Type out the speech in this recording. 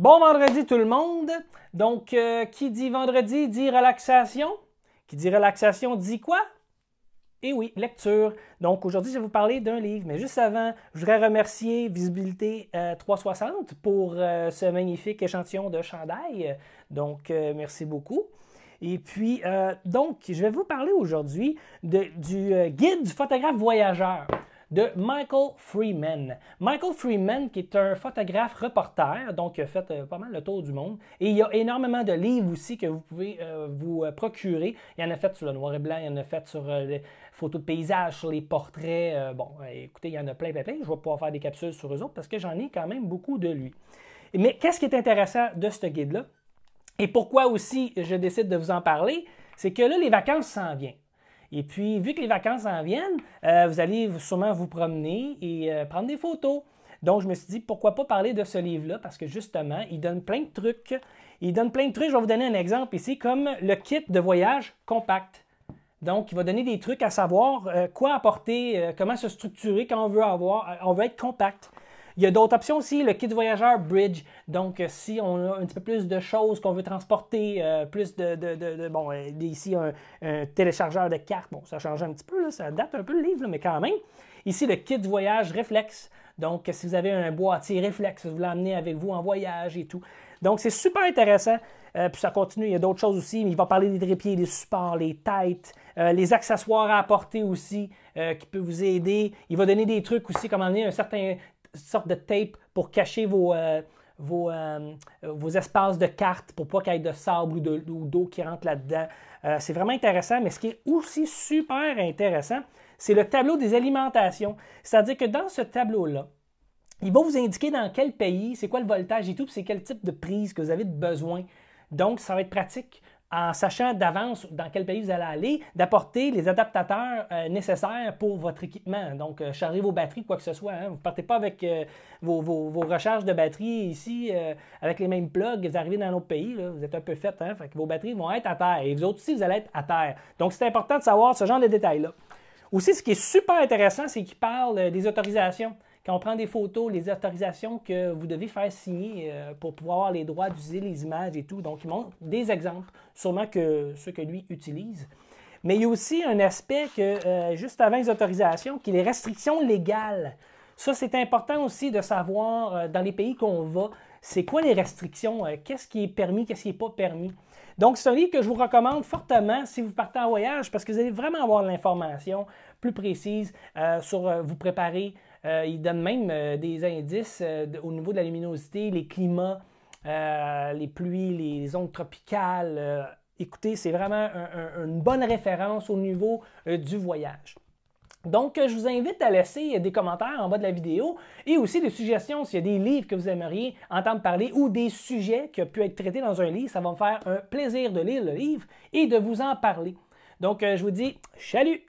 Bon vendredi tout le monde. Donc, qui dit vendredi dit relaxation. Qui dit relaxation dit quoi? Eh oui, lecture. Donc, aujourd'hui, je vais vous parler d'un livre. Mais juste avant, je voudrais remercier Visibilité 360 pour ce magnifique échantillon de chandail. Donc, merci beaucoup. Et puis, je vais vous parler aujourd'hui du guide du photographe voyageur de Michael Freeman. Michael Freeman, qui est un photographe reporter, donc il a fait pas mal le tour du monde. Et il y a énormément de livres aussi que vous pouvez vous procurer. Il y en a fait sur le noir et blanc, il y en a fait sur les photos de paysages, sur les portraits. Écoutez, il y en a plein. Je vais pouvoir faire des capsules sur eux autres parce que j'en ai quand même beaucoup de lui. Mais qu'est-ce qui est intéressant de ce guide-là? Et pourquoi aussi je décide de vous en parler? C'est que là, les vacances s'en viennent. Et puis, vu que les vacances en viennent, vous allez sûrement vous promener et prendre des photos. Donc, je me suis dit, pourquoi pas parler de ce livre-là? Parce que justement, il donne plein de trucs. Je vais vous donner un exemple ici, comme le kit de voyage compact. Donc, il va donner des trucs à savoir quoi apporter, comment se structurer quand on veut être compact. Il y a d'autres options aussi, le kit voyageur Bridge. Donc, si on a un petit peu plus de choses qu'on veut transporter, ici, un téléchargeur de cartes. Bon, ça change un petit peu, là, ça date un peu le livre, là, mais quand même. Ici, le kit voyage réflexe. Donc, si vous avez un boîtier réflexe, vous l'emmenez avec vous en voyage et tout. Donc, c'est super intéressant. Puis ça continue, il y a d'autres choses aussi. Mais il va parler des trépieds, des supports, les têtes, les accessoires à apporter aussi qui peuvent vous aider. Il va donner des trucs aussi, comme emmener une sorte de tape pour cacher vos espaces de cartes pour pas qu'il y ait de sable ou d'eau qui rentre là-dedans. C'est vraiment intéressant, mais ce qui est aussi super intéressant, c'est le tableau des alimentations. C'est-à-dire que dans ce tableau-là, il va vous indiquer dans quel pays, c'est quoi le voltage et tout, puis c'est quel type de prise que vous avez besoin. Donc, ça va être pratique, en sachant d'avance dans quel pays vous allez aller, d'apporter les adaptateurs nécessaires pour votre équipement. Donc, charger vos batteries, quoi que ce soit. Hein. Vous ne partez pas avec vos recharges de batteries ici, avec les mêmes plugs, vous arrivez dans un autre pays, là, vous êtes un peu fait, hein, fait que vos batteries vont être à terre. Et vous autres aussi, vous allez être à terre. Donc, c'est important de savoir ce genre de détails-là. Aussi, ce qui est super intéressant, c'est qu'il parle des autorisations. Quand on prend des photos, les autorisations que vous devez faire signer pour pouvoir avoir les droits d'utiliser les images et tout. Donc, il montre des exemples, sûrement que ceux que lui utilise. Mais il y a aussi un aspect que, juste avant les autorisations, qui est les restrictions légales. Ça, c'est important aussi de savoir dans les pays qu'on va, c'est quoi les restrictions, qu'est-ce qui est permis, qu'est-ce qui n'est pas permis. Donc, c'est un livre que je vous recommande fortement si vous partez en voyage parce que vous allez vraiment avoir de l'information plus précise sur vous préparer. Il donne même des indices au niveau de la luminosité, les climats, les pluies, les ondes tropicales. Écoutez, c'est vraiment une bonne référence au niveau du voyage. Donc, je vous invite à laisser des commentaires en bas de la vidéo et aussi des suggestions s'il y a des livres que vous aimeriez entendre parler ou des sujets qui ont pu être traités dans un livre. Ça va me faire un plaisir de lire le livre et de vous en parler. Donc, je vous dis salut!